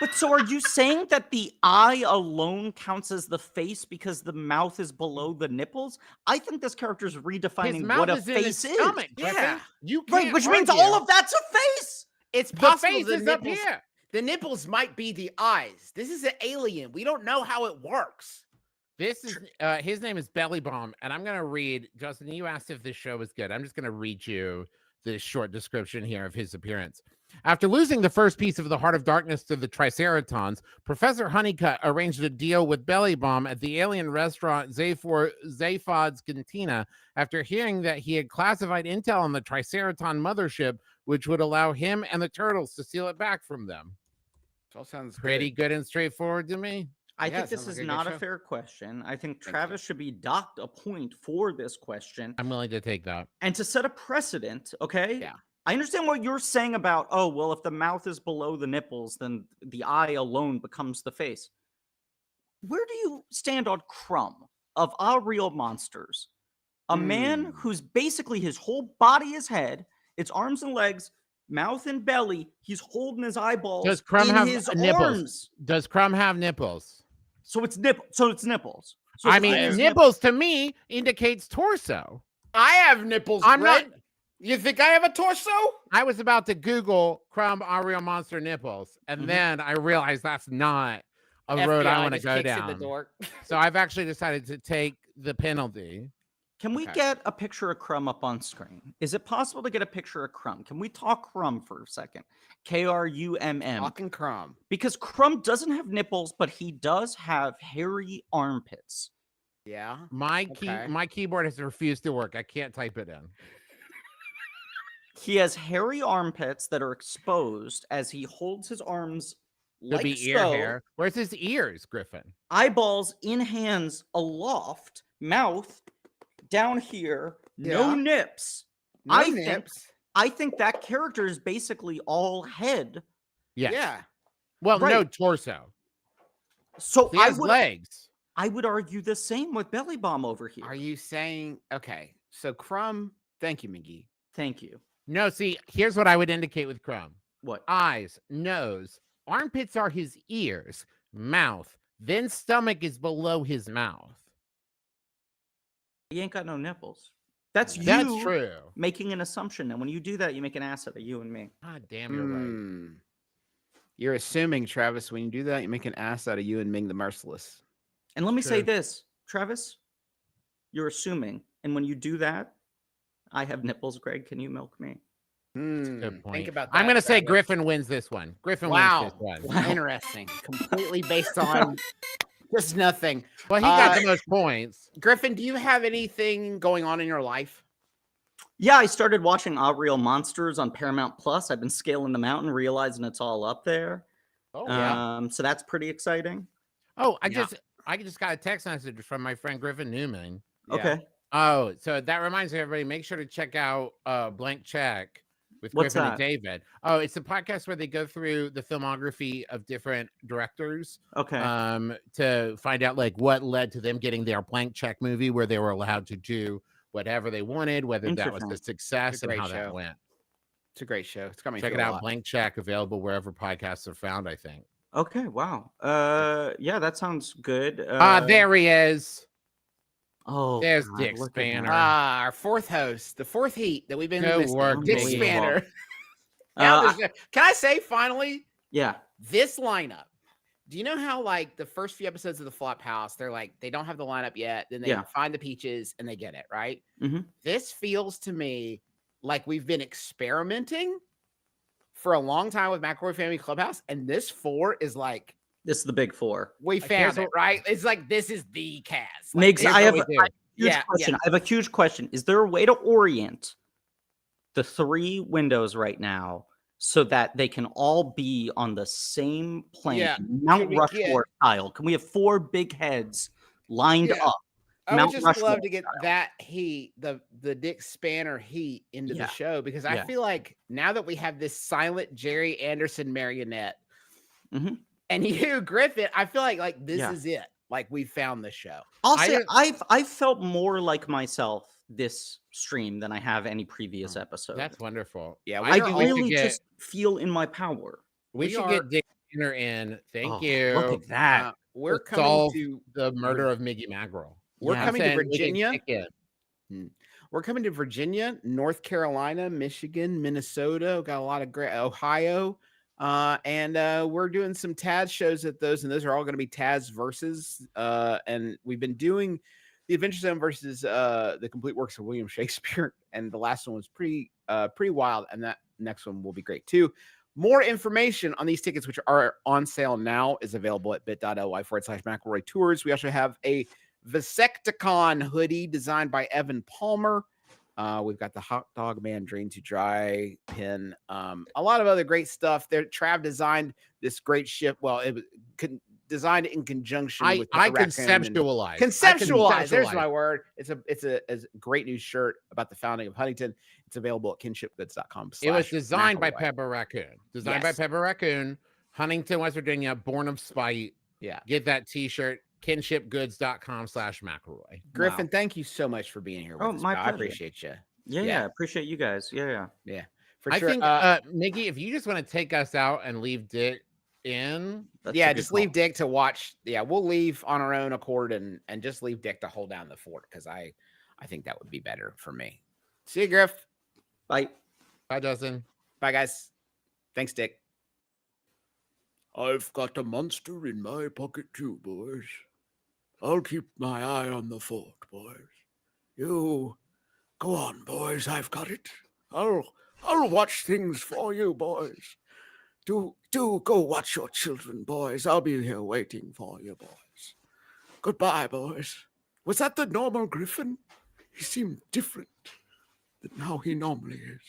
But so are you saying that the eye alone counts as the face because the mouth is below the nipples? I think this character is redefining what a face is. Stomach, yeah. Which means all of that's a face. It's possible the face is up here. The nipples might be the eyes. This is an alien. We don't know how it works. This is his name is Belly Bomb, and I'm gonna read. Justin, you asked if this show was good. I'm just gonna read you this short description here of his appearance. After losing the first piece of the Heart of Darkness to the Triceratons, Professor Honeycutt arranged a deal with Belly Bomb at the alien restaurant Zaphod's Cantina after hearing that he had classified intel on the Triceraton mothership, which would allow him and the turtles to steal it back from them. It all sounds pretty good and straightforward to me. I think this is not a fair question. I think Travis should be docked a point for this question. I'm willing to take that. And to set a precedent, okay? Yeah. I understand what you're saying about, oh, well, if the mouth is below the nipples, then the eye alone becomes the face. Where do you stand on Crumb of Our Real Monsters? A man who's basically his whole body is head, its arms and legs, mouth and belly. He's holding his eyeballs Does Crumb in have his nipples? arms. Does Crumb have nipples? So it's nipples. So I mean, nipples to me indicates torso. I have nipples. I'm Brett. not. You think I have a torso? I was about to Google Crumb Our Real Monster nipples, and then I realized that's not a road I FBI want to just go kicks in the down. door. So I've actually decided to take the penalty. Can we get a picture of Crumb up on screen? Is it possible to get a picture of Crumb? Can we talk Crumb for a second? Krumm. Talking Crumb. Because Crumb doesn't have nipples, but he does have hairy armpits. Yeah. My keyboard has refused to work. I can't type it in. He has hairy armpits that are exposed as he holds his arms Could like be ear so. hair. Where's his ears, Griffin? Eyeballs in hands aloft, mouth down here, no nips. No nips. I think that character is basically all head. Yes. Yeah. Well, no Right. torso. So He has legs. I would argue the same with Belly Bomb over here. Are you saying okay? So Crumb, thank you, Miggy. Thank you. No, see, here's what I would indicate with Crumb. What? Eyes, nose, armpits are his ears, mouth, then stomach is below his mouth. He ain't got no nipples. That's true. Making an assumption. And when you do that, you make an ass out of you and me. God damn, you're right. You're assuming, Travis, when you do that, you make an ass out of you and Ming the Merciless. And let me say this, Travis, you're assuming. And when you do that, I have nipples, Greg. Can you milk me? Good point. Think about that. I'm going to say Travis. Griffin wins this one. Griffin wins this one. Wow. Interesting. Completely based on just nothing. Well, he got the most points. Griffin, do you have anything going on in your life? Yeah, I started watching Real Monsters on Paramount Plus. I've been scaling the mountain, realizing it's all up there. Oh, yeah. So that's pretty exciting. Oh, I just got a text message from my friend Griffin Newman. Okay. Oh, so that reminds everybody, make sure to check out Blank Check with What's Griffin that? and David. Oh, it's a podcast where they go through the filmography of different directors. Okay. To find out like what led to them getting their Blank Check movie where they were allowed to do whatever they wanted, whether that was a success and how that went. It's a great show. It's got me. Check it out, Blank Check, available wherever podcasts are found, I think. Okay, wow. Yeah, that sounds good. There he is. Oh, there's God, Dick look at Spanner. Our fourth host, the fourth heat that we've been Good missing. work, Dick Unbelievable. Spanner. Can I say finally? Yeah. This lineup. Do you know how like the first few episodes of the Flophouse, they're like they don't have the lineup yet, then they find the peaches and they get it right. This feels to me like we've been experimenting for a long time with McElroy Family Clubhouse, and this 4 is like this is the big 4. We found it, right? It's like this is the cast. Like, Migs, I have a huge question. I have a huge question. Is there a way to orient the 3 windows right now so that they can all be on the same plane, Mount Rushmore style? Can we have 4 big heads lined up? I would just love to get that heat, the Dick Spanner heat into the show, because I feel like now that we have this silent Jerry Anderson marionette and you, Griffin, I feel like this is it. Like we found the show. I'll say I've felt more like myself this stream than I have any previous episode. That's wonderful. Yeah, I really just feel in my power. We should get Dick Spanner in. Thank you. Look at that. We're to coming solve to the murder of Miggy Mackerel. We're coming to Virginia. Hmm. We're coming to Virginia, North Carolina, Michigan, Minnesota. We've got a lot of great Ohio. And we're doing some Taz shows at those, and those are all going to be Taz versus. And we've been doing the Adventure Zone versus the complete works of William Shakespeare, and the last one was pretty wild, and that next one will be great too. More information on these tickets, which are on sale now, is available at bit.ly/McElroy Tours. We also have a Vasecticon hoodie designed by Evan Palmer. We've got the Hot Dog Man Drain to Dry pin. A lot of other great stuff there. Trav designed this great ship. Well, it was designed in conjunction with I conceptualized. Conceptualized. There's my word. It's a great new shirt about the founding of Huntington. It's available at kinshipgoods.com. It was designed by Pepper Raccoon. By Pepper Raccoon, Huntington, West Virginia, born of spite. Yeah. Get that t-shirt. kinshipgoods.com/McElroy. Griffin, thank you so much for being here with us. My I pleasure. appreciate you. Yeah, appreciate you guys. Yeah. For I sure. think Miggy, if you just want to take us out and leave Dick in, just leave Dick to watch. Yeah, we'll leave on our own accord and just leave Dick to hold down the fort, because I think that would be better for me. See you, Griff. Bye. Bye, Justin. Bye, guys. Thanks, Dick. I've got a monster in my pocket too, boys. I'll keep my eye on the fort, boys. You go on, boys. I've got it. I'll watch things for you, boys. Do go watch your children, boys. I'll be here waiting for you, boys. Goodbye, boys. Was that the normal Griffin? He seemed different than how he normally is.